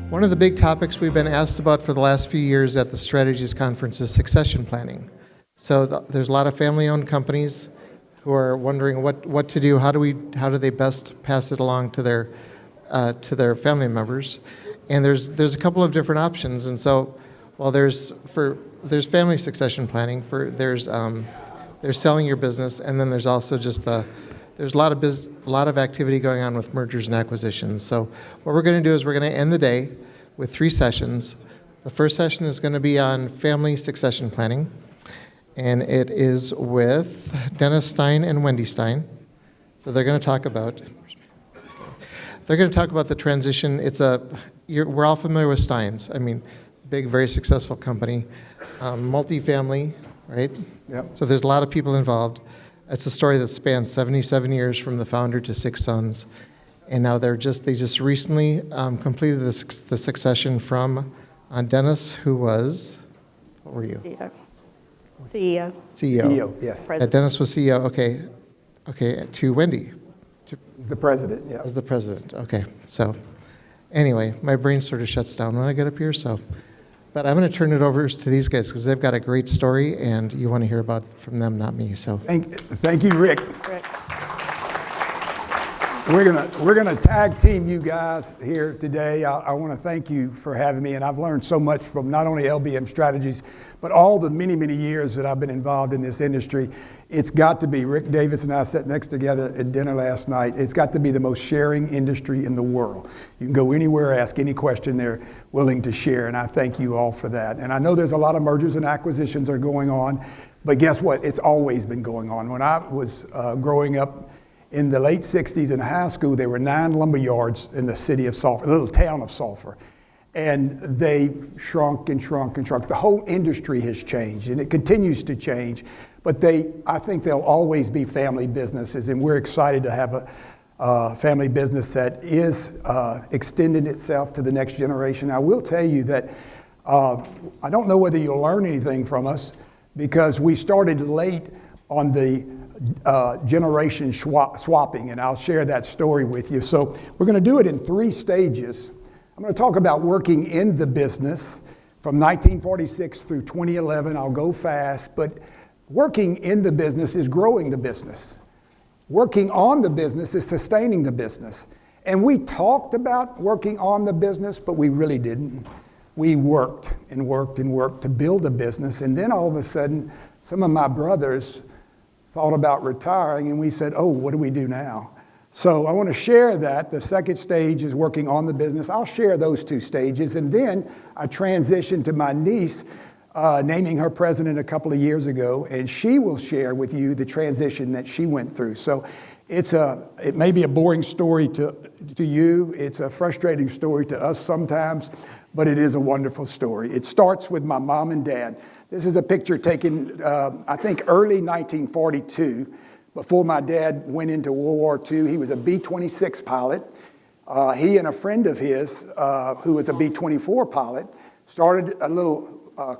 One of the big topics we've been asked about for the last few years at the Strategies Conference is succession planning. So there's a lot of family-owned companies who are wondering what to do. How do they best pass it along to their family members? And there's a couple of different options. And so, well, there's family succession planning. There's selling your business, and then there's also just there's a lot of activity going on with mergers and acquisitions. So what we're going to do is we're going to end the day with 3 sessions. The first session is going to be on family succession planning, and it is with Dennis Stine and Wendy Stine. So they're going to talk about the transition. We're all familiar with Stines. I mean, big, very successful company, multifamily, right? Yep. So there's a lot of people involved. It's a story that spans 77 years from the founder to 6 sons. And now they just recently completed the succession from Dennis, who was, what were you? CEO. CEO, yes. Dennis was CEO, okay, to Wendy. He's the president, yeah. As the president, okay. So anyway, my brain sort of shuts down when I get up here, but I'm going to turn it over to these guys because they've got a great story, and you want to hear about from them, not me. So thank you, Rick. Rick. We're gonna tag team you guys here today. I want to thank you for having me, and I've learned so much from not only LBM Strategies, but all the many years that I've been involved in this industry. It's got to be, Rick Davis and I sat next together at dinner last night. It's got to be the most sharing industry in the world. You can go anywhere, ask any question, they're willing to share, and I thank you all for that. And I know there's a lot of mergers and acquisitions are going on, but guess what? It's always been going on. When I was growing up in the late 60s in high school, there were 9 lumber yards in the city of Sulphur, the little town of Sulphur. And they shrunk and shrunk and shrunk. The whole industry has changed, and it continues to change. But I think they'll always be family businesses, and we're excited to have a family business that is extending itself to the next generation. I will tell you that I don't know whether you'll learn anything from us, because we started late on the generation swapping, and I'll share that story with you. So we're going to do it in 3 stages. I'm going to talk about working in the business from 1946 through 2011. I'll go fast, but working in the business is growing the business. Working on the business is sustaining the business. And we talked about working on the business, but we really didn't. We worked and worked and worked to build a business, and then all of a sudden, some of my brothers thought about retiring, and we said, oh, what do we do now? So I want to share that. The second stage is working on the business. I'll share those 2 stages, and then I transitioned to my niece, naming her president a couple of years ago, and she will share with you the transition that she went through. So it may be a boring story to you. It's a frustrating story to us sometimes, but it is a wonderful story. It starts with my mom and dad. This is a picture taken, I think, early 1942, before my dad went into World War II. He was a B-26 pilot. He and a friend of his, who was a B-24 pilot, started a little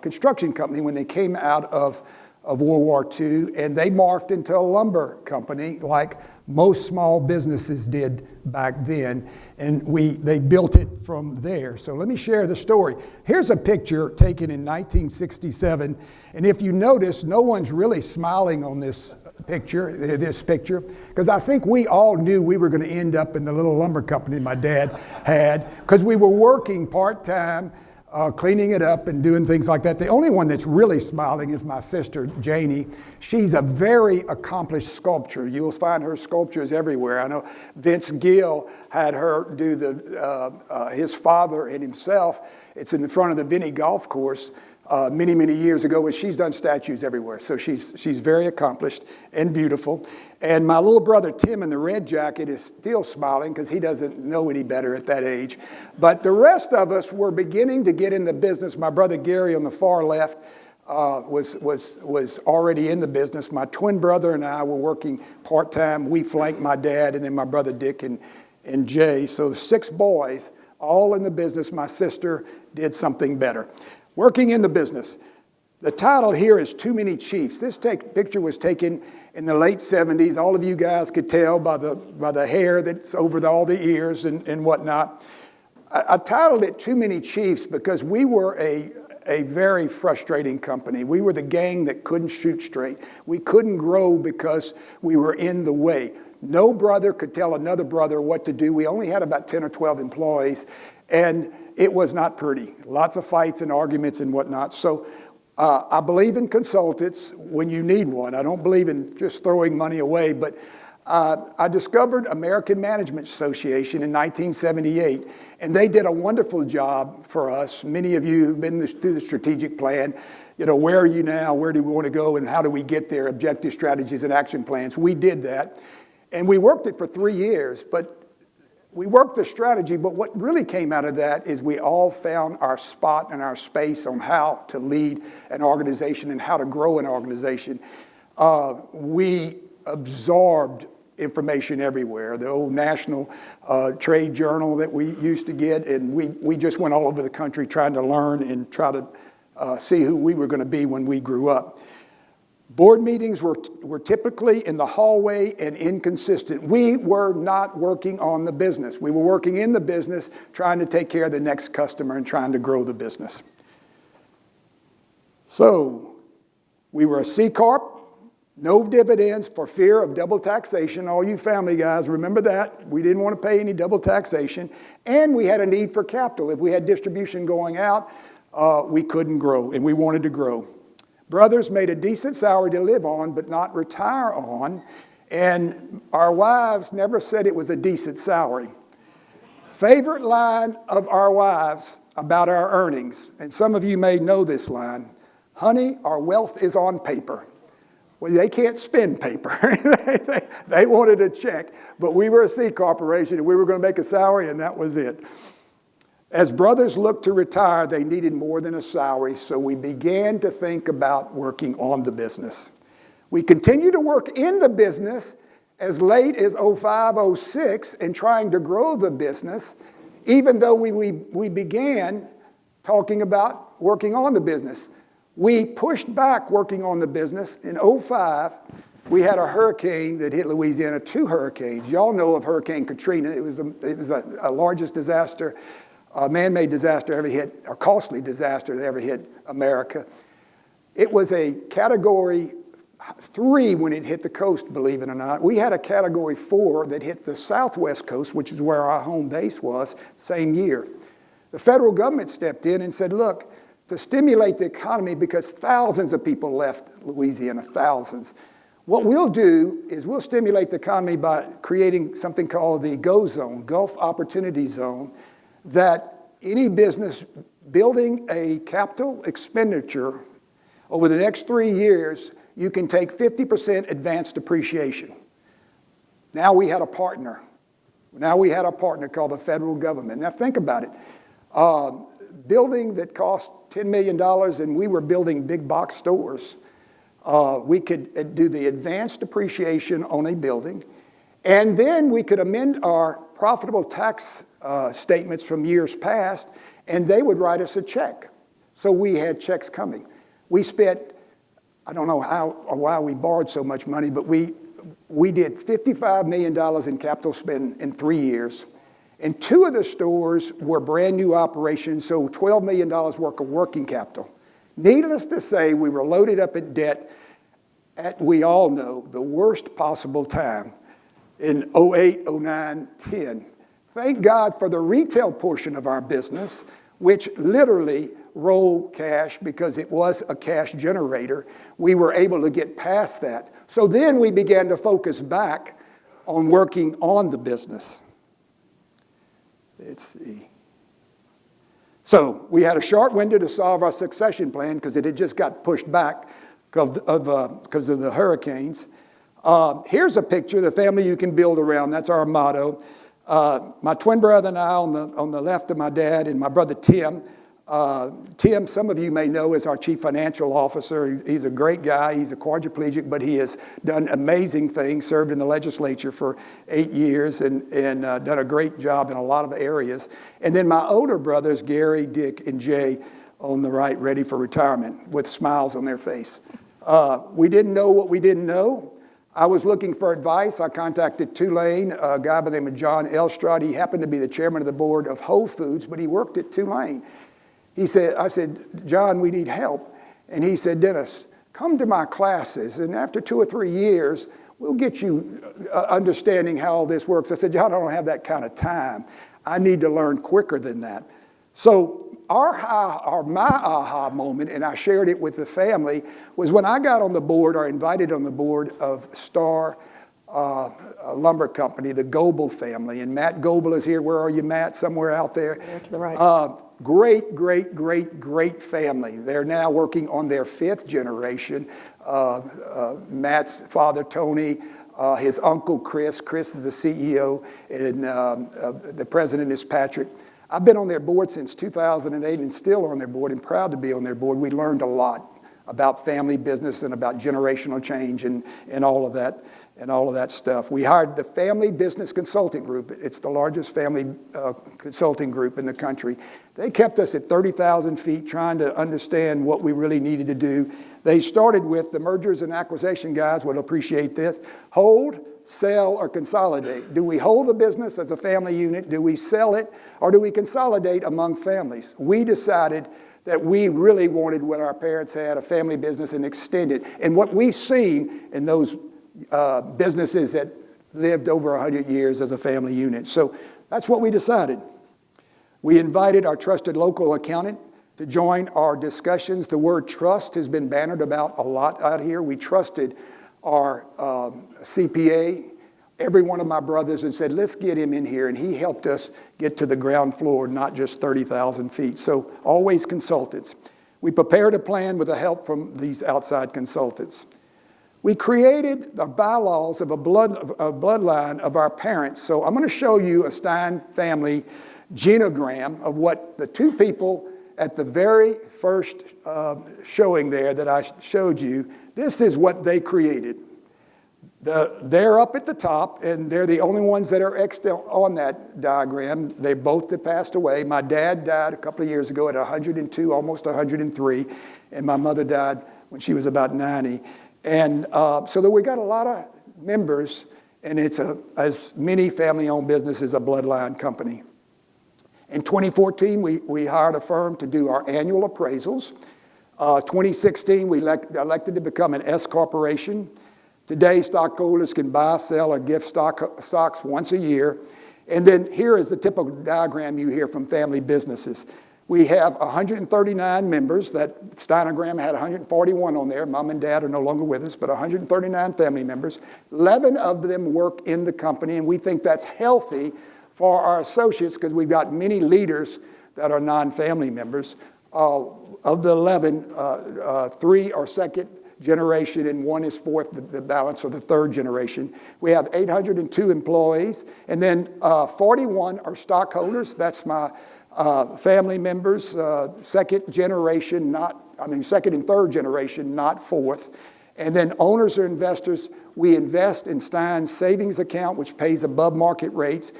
construction company when they came out of World War II, and they morphed into a lumber company like most small businesses did back then, and they built it from there. So let me share the story. Here's a picture taken in 1967, and if you notice, no one's really smiling on this picture, because I think we all knew we were going to end up in the little lumber company my dad had, because we were working part-time, cleaning it up and doing things like that. The only one that's really smiling is my sister, Janie. She's a very accomplished sculptor. You'll find her sculptures everywhere. I know Vince Gill had her do his father and himself. It's in the front of the Vinny Golf Course many years ago, and she's done statues everywhere. So she's very accomplished and beautiful. And my little brother Tim in the red jacket is still smiling because he doesn't know any better at that age. But the rest of us were beginning to get in the business. My brother Gary on the far left was already in the business. My twin brother and I were working part-time. We flanked my dad, and then my brother Dick and Jay. So the 6 boys, all in the business. My sister did something better. Working in the business. The title here is Too Many Chiefs. This picture was taken in the late 70s. All of you guys could tell by the hair that's over all the ears and whatnot. I titled it Too Many Chiefs because we were a very frustrating company. We were the gang that couldn't shoot straight. We couldn't grow because we were in the way. No brother could tell another brother what to do. We only had about 10 or 12 employees, and it was not pretty. Lots of fights and arguments and whatnot. So I believe in consultants when you need one. I don't believe in just throwing money away, but I discovered American Management Association in 1978, and they did a wonderful job for us. Many of you have been through the strategic plan. You know, where are you now? Where do we want to go? And how do we get there? Objective strategies and action plans. We did that, and we worked it for 3 years, but we worked the strategy, but what really came out of that is we all found our spot and our space on how to lead an organization and how to grow an organization. We absorbed information everywhere, the old National Trade Journal that we used to get, and we just went all over the country trying to learn and try to see who we were going to be when we grew up. Board meetings were typically in the hallway and inconsistent. We were not working on the business. We were working in the business, trying to take care of the next customer and trying to grow the business. So we were a C Corp. No dividends for fear of double taxation. All you family guys, remember that. We didn't want to pay any double taxation. And we had a need for capital. If we had distribution going out, we couldn't grow, and we wanted to grow. Brothers made a decent salary to live on, but not retire on. And our wives never said it was a decent salary. Favorite line of our wives about our earnings, and some of you may know this line, honey, our wealth is on paper. Well, they can't spend paper. They wanted a check, but we were a C corporation and we were going to make a salary and that was it. As brothers looked to retire, they needed more than a salary, so we began to think about working on the business. We continued to work in the business as late as 05, 06 and trying to grow the business, even though we began talking about working on the business. We pushed back working on the business. In 05, we had a hurricane that hit Louisiana, 2 hurricanes. Y'all know of Hurricane Katrina. It was the largest disaster, man-made disaster ever hit, or costly disaster that ever hit America. It was a Category 3 when it hit the coast, believe it or not. We had a Category 4 that hit the southwest coast, which is where our home base was, same year. The federal government stepped in and said, look, to stimulate the economy, because thousands of people left Louisiana, thousands. What we'll do is we'll stimulate the economy by creating something called the GO Zone, Gulf Opportunity Zone, that any business building a capital expenditure over the next 3 years, you can take 50% advanced depreciation. Now we had a partner. Now we had a partner called the federal government. Now think about it. Building that cost $10 million, and we were building big box stores. We could do the advanced depreciation on a building, and then we could amend our profitable tax statements from years past, and they would write us a check. So we had checks coming. We spent, I don't know how or why we borrowed so much money, but we did $55 million in capital spend in 3 years. And 2 of the stores were brand new operations, so $12 million worth of working capital. Needless to say, we were loaded up in debt at, we all know, the worst possible time in 08, 09, 10. Thank God for the retail portion of our business, which literally rolled cash because it was a cash generator. We were able to get past that. So then we began to focus back on working on the business. Let's see. So we had a short window to solve our succession plan because it had just got pushed back because of the hurricanes. Here's a picture of the family you can build around. That's our motto. My twin brother and I on the left of my dad, and my brother Tim. Tim, some of you may know, is our chief financial officer. He's a great guy. He's a quadriplegic, but he has done amazing things, served in the legislature for 8 years and done a great job in a lot of areas. And then my older brothers, Gary, Dick, and Jay, on the right, ready for retirement with smiles on their face. We didn't know what we didn't know. I was looking for advice. I contacted Tulane, a guy by the name of John Elstrod. He happened to be the chairman of the board of Whole Foods, but he worked at Tulane. I said, John, we need help. And he said, Dennis, come to my classes, and after 2 or 3 years, we'll get you understanding how all this works. I said, John, I don't have that kind of time. I need to learn quicker than that. So my aha moment, and I shared it with the family, was when I got on the board or invited on the board of Star Lumber Company, the Goebel family. And Matt Goebel is here. Where are you, Matt? Somewhere out there. There to the right. Great family. They're now working on their 5th generation. Matt's father, Tony, his uncle, Chris. Chris is the CEO, and the president is Patrick. I've been on their board since 2008 and still on their board and proud to be on their board. We learned a lot about family business and about generational change and all of that stuff. We hired the Family Business Consulting Group. It's the largest family consulting group in the country. They kept us at 30,000 feet trying to understand what we really needed to do. They started with the mergers and acquisition guys will appreciate this. Hold, sell, or consolidate. Do we hold the business as a family unit? Do we sell it? Or do we consolidate among families? We decided that we really wanted what our parents had, a family business, and extend it. And what we've seen in those businesses that lived over 100 years as a family unit. So that's what we decided. We invited our trusted local accountant to join our discussions. The word trust has been bannered about a lot out here. We trusted our CPA, every one of my brothers, and said, let's get him in here. And he helped us get to the ground floor, not just 30,000 feet. So always consultants. We prepared a plan with the help from these outside consultants. We created the bylaws of a bloodline of our parents. So I'm going to show you a Stine family genogram of what the 2 people at the very first showing there that I showed you, this is what they created. They're up at the top, and they're the only ones that are on that diagram. They both have passed away. My dad died a couple of years ago at 102, almost 103, and my mother died when she was about 90. And so that we got a lot of members, and it's as many family-owned businesses, a bloodline company. In 2014, we hired a firm to do our annual appraisals. 2016, we elected to become an S corporation. Today, stockholders can buy, sell, or gift stocks once a year. And then here is the typical diagram you hear from family businesses. We have 139 members. That Steinogram had 141 on there. Mom and dad are no longer with us, but 139 family members. 11 of them work in the company, and we think that's healthy for our associates because we've got many leaders that are non-family members. Of the 11, 3 are second generation and 1 is fourth, the balance, or the 3rd generation. We have 802 employees, and then 41 are stockholders. That's my family members, second and 3rd generation, not 4th. And then owners or investors, we invest in Stine's savings account, which pays above market rates.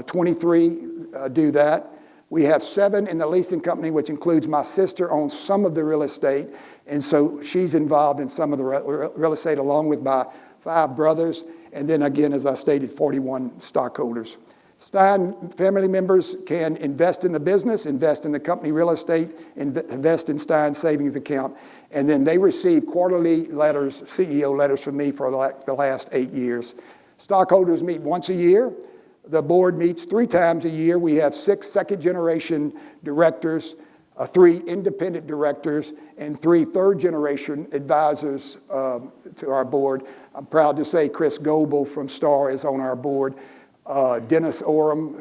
23 do that. We have 7 in the leasing company, which includes my sister owns some of the real estate, and so she's involved in some of the real estate along with my 5 brothers, and then again, as I stated, 41 stockholders. Stine family members can invest in the business, invest in the company real estate, invest in Stine's savings account, and then they receive quarterly letters, CEO letters from me for the last 8 years. Stockholders meet once a year. The board meets 3 times a year. We have 6 second-generation directors, 3 independent directors, and 3 third-generation advisors to our board. I'm proud to say Chris Goebel from Star is on our board. Dennis Oram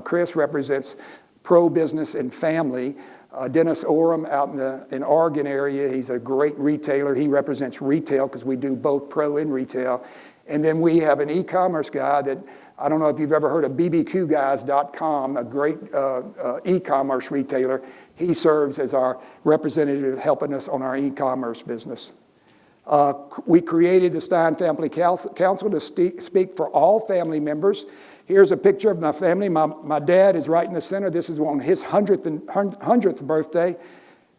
Chris represents pro-business and family. Dennis Oram out in Oregon area, he's a great retailer. He represents retail because we do both pro and retail. And then we have an e-commerce guy that, I don't know if you've ever heard of bbqguys.com, a great e-commerce retailer. He serves as our representative helping us on our e-commerce business. We created the Stine Family Council to speak for all family members. Here's a picture of my family. My dad is right in the center. This is on his 100th birthday.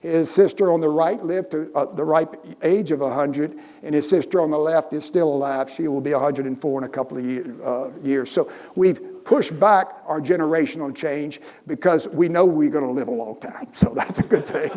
His sister on the right lived to the ripe age of 100, and his sister on the left is still alive. She will be 104 in a couple of years. So we've pushed back our generational change because we know we're going to live a long time. So that's a good thing.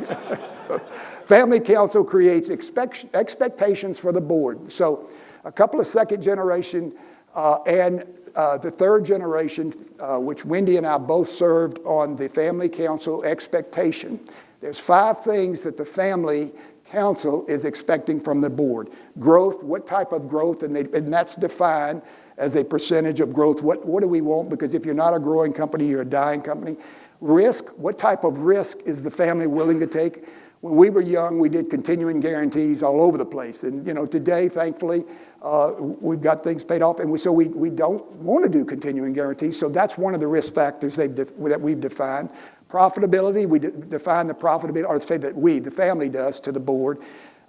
Family council creates expectations for the board. So a couple of second generation and the third generation, which Wendy and I both served on the family council expectation. There's 5 things that the family council is expecting from the board. Growth, what type of growth, and that's defined as a percentage of growth. What do we want? Because if you're not a growing company, you're a dying company. Risk, what type of risk is the family willing to take? When we were young, we did continuing guarantees all over the place. And today, thankfully, we've got things paid off. And we don't want to do continuing guarantees. So that's one of the risk factors that we've defined. Profitability, we define the profitability, or say that the family does, to the board.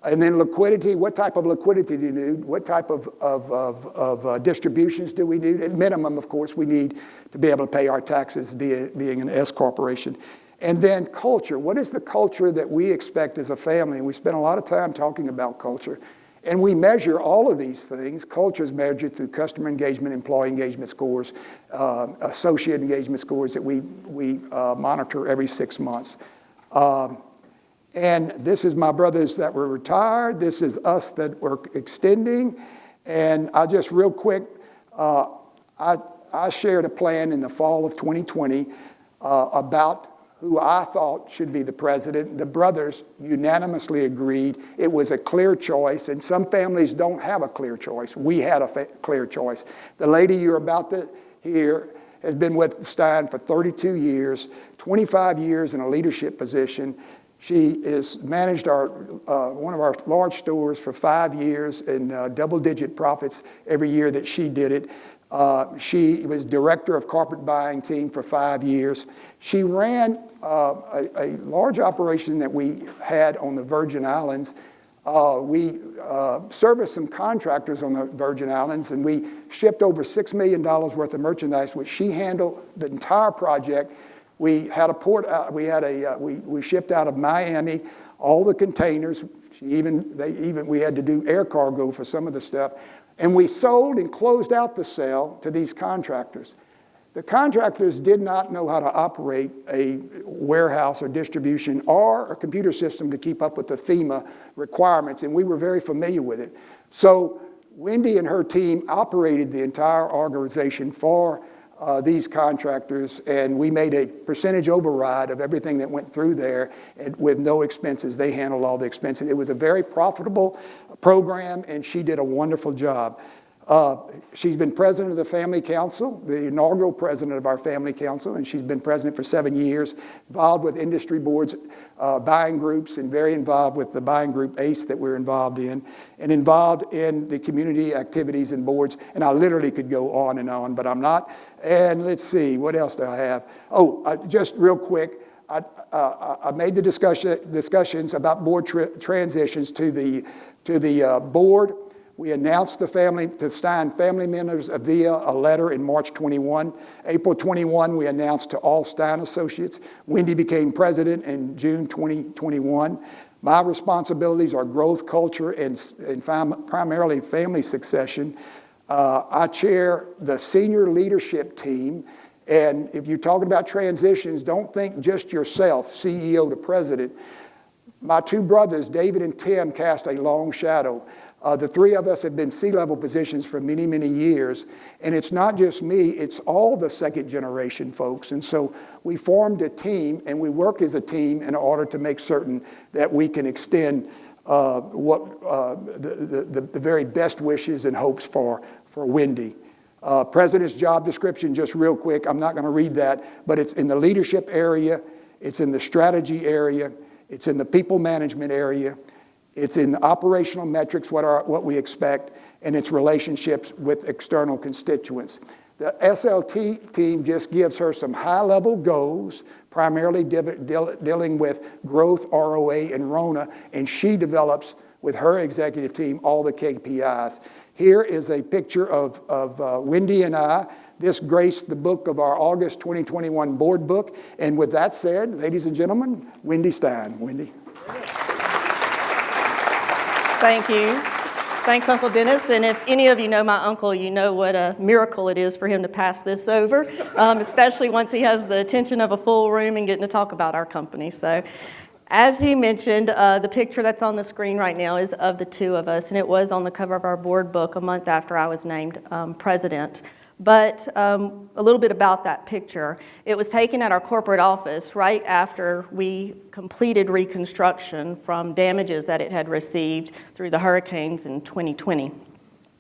And then liquidity, what type of liquidity do you need? What type of distributions do we need? At minimum, of course, we need to be able to pay our taxes being an S corporation. And then culture, what is the culture that we expect as a family? And we spend a lot of time talking about culture. And we measure all of these things. Culture is measured through customer engagement, employee engagement scores, associate engagement scores that we monitor every 6 months. And this is my brothers that were retired. This is us that were extending. And I just real quick, I shared a plan in the fall of 2020 about who I thought should be the president. The brothers unanimously agreed it was a clear choice, and some families don't have a clear choice. We had a clear choice. The lady you're about to hear has been with Stine for 32 years, 25 years in a leadership position. She has managed one of our large stores for 5 years and double-digit profits every year that she did it. She was director of corporate buying team for 5 years. She ran a large operation that we had on the Virgin Islands. We serviced some contractors on the Virgin Islands, and we shipped over $6 million worth of merchandise, which she handled the entire project. We had a port. We shipped out of Miami all the containers. We had to do air cargo for some of the stuff. And we sold and closed out the sale to these contractors. The contractors did not know how to operate a warehouse or distribution or a computer system to keep up with the FEMA requirements, and we were very familiar with it. So Wendy and her team operated the entire organization for these contractors, and we made a percentage override of everything that went through there with no expenses. They handled all the expenses. It was a very profitable program, and she did a wonderful job. She's been president of the Family Council, the inaugural president of our Family Council, and she's been president for 7 years, involved with industry boards, buying groups, and very involved with the buying group ACE that we're involved in, and involved in the community activities and boards. And I literally could go on and on, but I'm not. And let's see, what else do I have? Just real quick, I made the discussions about board transitions to the board. We announced the Stine family members via a letter in March 21. April 21, we announced to all Stine associates. Wendy became president in June 2021. My responsibilities are growth, culture, and primarily family succession. I chair the senior leadership team. And if you're talking about transitions, don't think just yourself, CEO to president. My 2 brothers, David and Tim, cast a long shadow. The 3 of us have been C-level positions for many, many years. And it's not just me, it's all the second generation folks. And so we formed a team, and we work as a team in order to make certain that we can extend the very best wishes and hopes for Wendy. President's job description, just real quick, I'm not going to read that, but it's in the leadership area, it's in the strategy area, it's in the people management area, it's in the operational metrics, what we expect, and its relationships with external constituents. The SLT team just gives her some high-level goals, primarily dealing with growth, ROA, and RONA, and she develops with her executive team all the KPIs. Here is a picture of Wendy and I. This graced the book of our August 2021 board book. And with that said, ladies and gentlemen, Wendy Stine. Wendy. Thank you. Thanks, Uncle Dennis. And if any of you know my uncle, you know what a miracle it is for him to pass this over, especially once he has the attention of a full room and getting to talk about our company. So, as he mentioned, the picture that's on the screen right now is of the two of us, and it was on the cover of our board book a month after I was named president. But a little bit about that picture. It was taken at our corporate office right after we completed reconstruction from damages that it had received through the hurricanes in 2020.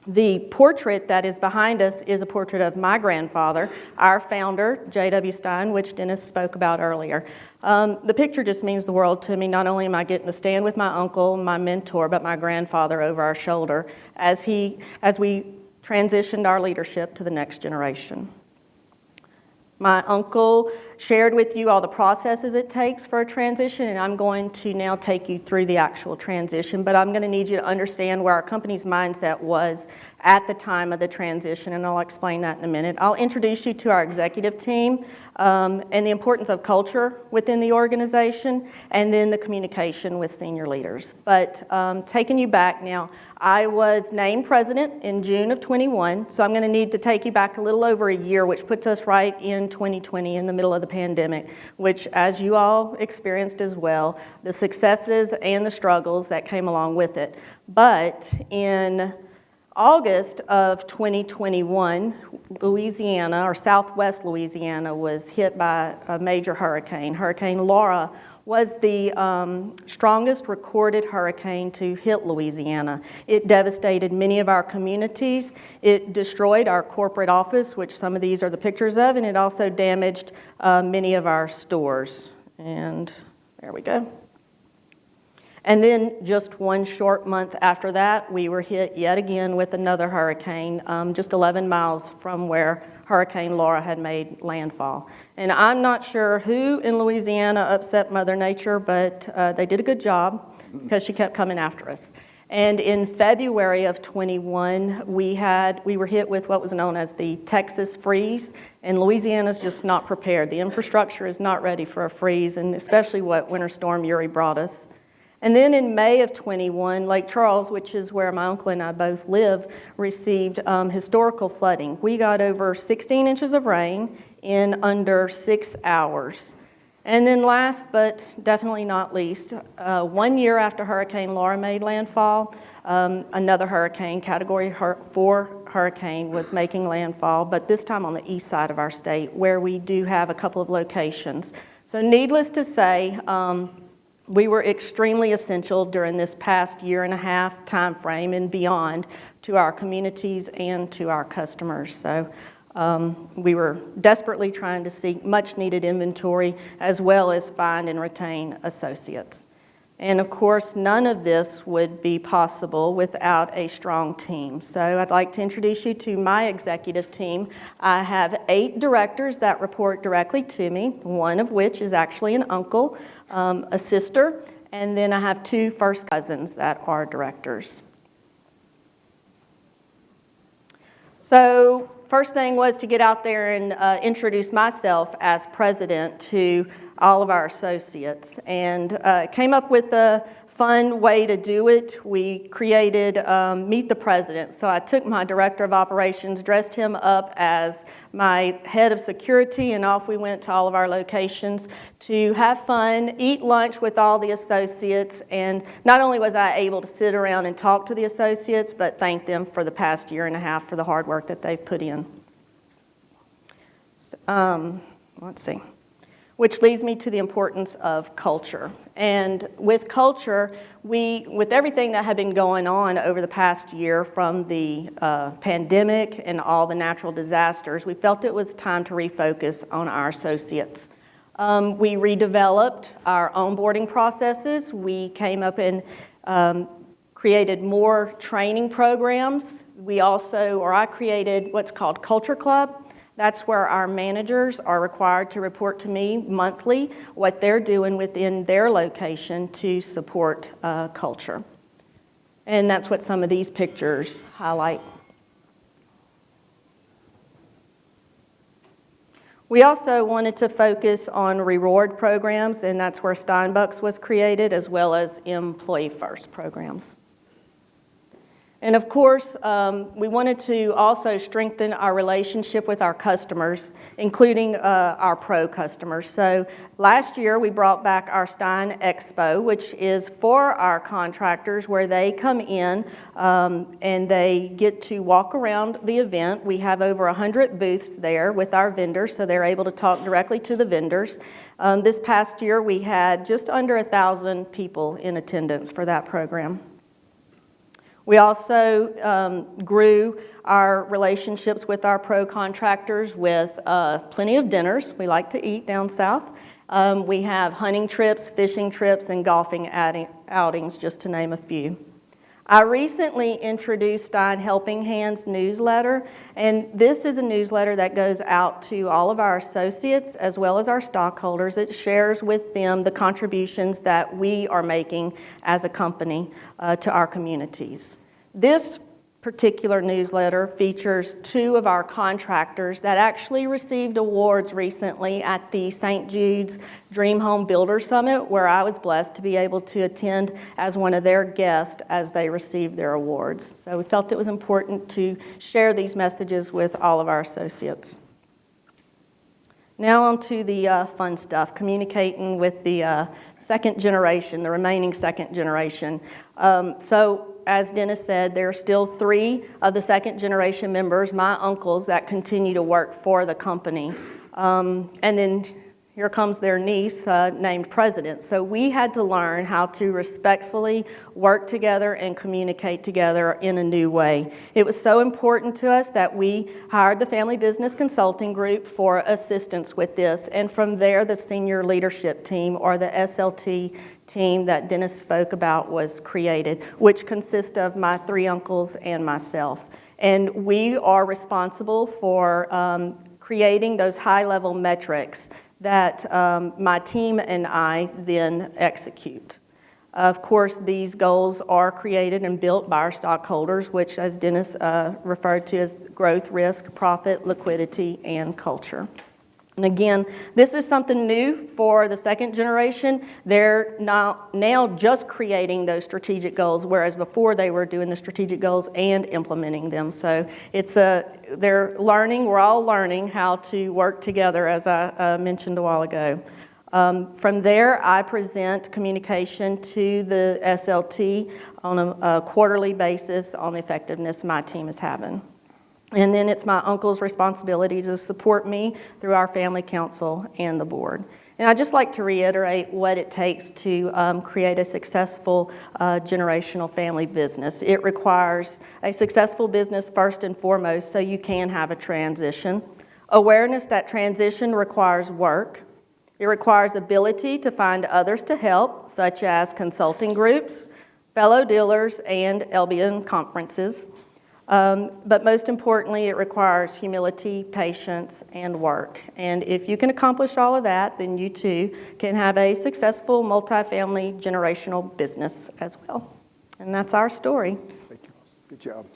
The portrait that is behind us is a portrait of my grandfather, our founder, J.W. Stine, which Dennis spoke about earlier. The picture just means the world to me. Not only am I getting to stand with my uncle, my mentor, but my grandfather over our shoulder as we transitioned our leadership to the next generation. My uncle shared with you all the processes it takes for a transition, and I'm going to now take you through the actual transition, but I'm going to need you to understand where our company's mindset was at the time of the transition, and I'll explain that in a minute. I'll introduce you to our executive team and the importance of culture within the organization, and then the communication with senior leaders. But taking you back now, I was named president in June of 21, so I'm going to need to take you back a little over a year, which puts us right in 2020 in the middle of the pandemic, which, as you all experienced as well, the successes and the struggles that came along with it. But in August of 2021, Louisiana, or southwest Louisiana, was hit by a major hurricane. Hurricane Laura was the strongest recorded hurricane to hit Louisiana. It devastated many of our communities. It destroyed our corporate office, which some of these are the pictures of, and it also damaged many of our stores. And there we go. And then just one short month after that, we were hit yet again with another hurricane, just 11 miles from where Hurricane Laura had made landfall. And I'm not sure who in Louisiana upset Mother Nature, but they did a good job because she kept coming after us. And in February of 21, we were hit with what was known as the Texas freeze, and Louisiana's just not prepared. The infrastructure is not ready for a freeze, and especially what Winter Storm Uri brought us. And then in May of 21, Lake Charles, which is where my uncle and I both live, received historical flooding. We got over 16 inches of rain in under 6 hours. And then last but definitely not least, 1 year after Hurricane Laura made landfall, another hurricane, Category 4 hurricane, was making landfall, but this time on the east side of our state, where we do have a couple of locations. So needless to say, we were extremely essential during this past year and a half time frame and beyond to our communities and to our customers. So we were desperately trying to seek much needed inventory as well as find and retain associates. And of course, none of this would be possible without a strong team. So I'd like to introduce you to my executive team. I have 8 directors that report directly to me, one of which is actually an uncle, a sister, and then I have 2 first cousins that are directors. So first thing was to get out there and introduce myself as president to all of our associates, and came up with a fun way to do it. We created Meet the President. So I took my director of operations, dressed him up as my head of security, and off we went to all of our locations to have fun, eat lunch with all the associates, and not only was I able to sit around and talk to the associates, but thank them for the past year and a half for the hard work that they've put in. Let's see. Which leads me to the importance of culture. And with culture, with everything that had been going on over the past year from the pandemic and all the natural disasters, we felt it was time to refocus on our associates. We redeveloped our onboarding processes. We came up and created more training programs. I created what's called Culture Club. That's where our managers are required to report to me monthly what they're doing within their location to support culture. And that's what some of these pictures highlight. We also wanted to focus on reward programs, and that's where Steinbucks was created, as well as employee first programs. And of course, we wanted to also strengthen our relationship with our customers, including our pro customers. So last year, we brought back our Stine Expo, which is for our contractors, where they come in and they get to walk around the event. We have over 100 booths there with our vendors, so they're able to talk directly to the vendors. This past year, we had just under 1,000 people in attendance for that program. We also grew our relationships with our pro contractors with plenty of dinners. We like to eat down south. We have hunting trips, fishing trips, and golfing outings, just to name a few. I recently introduced Stine Helping Hands newsletter, and this is a newsletter that goes out to all of our associates as well as our stockholders. It shares with them the contributions that we are making as a company to our communities. This particular newsletter features 2 of our contractors that actually received awards recently at the St. Jude's Dream Home Builder Summit, where I was blessed to be able to attend as one of their guests as they received their awards. So we felt it was important to share these messages with all of our associates. Now on to the fun stuff, communicating with the second generation, the remaining second generation. As Dennis said, there are still 3 of the second generation members, my uncles, that continue to work for the company. And then here comes their niece named President. So we had to learn how to respectfully work together and communicate together in a new way. It was so important to us that we hired the Family Business Consulting Group for assistance with this. And from there, the Senior Leadership Team, or the SLT team that Dennis spoke about, was created, which consists of my 3 uncles and myself. And we are responsible for creating those high-level metrics that my team and I then execute. Of course, these goals are created and built by our stockholders, which, as Dennis referred to, as growth, risk, profit, liquidity, and culture. And again, this is something new for the second generation. They're now just creating those strategic goals, whereas before they were doing the strategic goals and implementing them. So they're learning, we're all learning how to work together, as I mentioned a while ago. From there, I present communication to the SLT on a quarterly basis on the effectiveness my team is having. And then it's my uncle's responsibility to support me through our family council and the board. And I'd just like to reiterate what it takes to create a successful generational family business. It requires a successful business first and foremost, so you can have a transition. Awareness that transition requires work. It requires ability to find others to help, such as consulting groups, fellow dealers, and LBM conferences. But most importantly, it requires humility, patience, and work. And if you can accomplish all of that, then you too can have a successful multifamily generational business as well. And that's our story. Thank you. Good job.